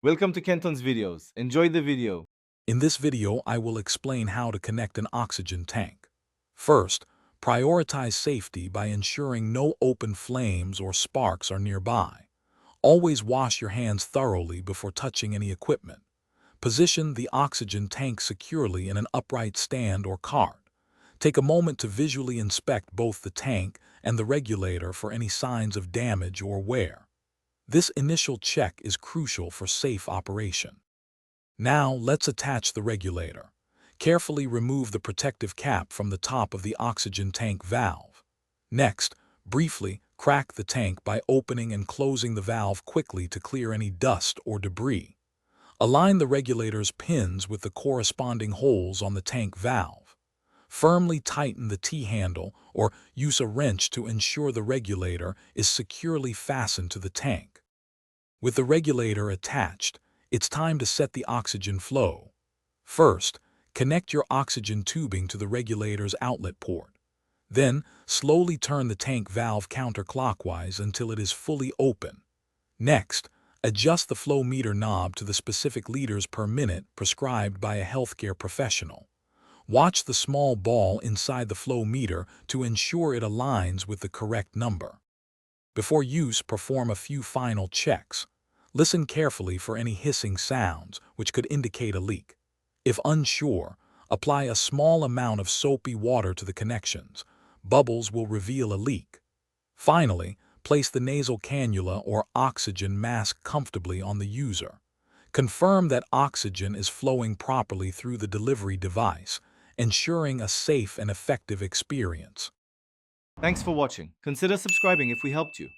Welcome to Kenton's videos. Enjoy the video. In this video, I will explain how to connect an oxygen tank. First, prioritize safety by ensuring no open flames or sparks are nearby. Always wash your hands thoroughly before touching any equipment. Position the oxygen tank securely in an upright stand or cart. Take a moment to visually inspect both the tank and the regulator for any signs of damage or wear. This initial check is crucial for safe operation. Now let's attach the regulator. Carefully remove the protective cap from the top of the oxygen tank valve. Next, briefly crack the tank by opening and closing the valve quickly to clear any dust or debris. Align the regulator's pins with the corresponding holes on the tank valve. Firmly tighten the T-handle or use a wrench to ensure the regulator is securely fastened to the tank. With the regulator attached, it's time to set the oxygen flow. First, connect your oxygen tubing to the regulator's outlet port. Then, slowly turn the tank valve counterclockwise until it is fully open. Next, adjust the flow meter knob to the specific liters per minute prescribed by a healthcare professional. Watch the small ball inside the flow meter to ensure it aligns with the correct number. Before use, perform a few final checks. Listen carefully for any hissing sounds, which could indicate a leak. If unsure, apply a small amount of soapy water to the connections. Bubbles will reveal a leak. Finally, place the nasal cannula or oxygen mask comfortably on the user. Confirm that oxygen is flowing properly through the delivery device, ensuring a safe and effective experience. Thanks for watching. Consider subscribing if we helped you.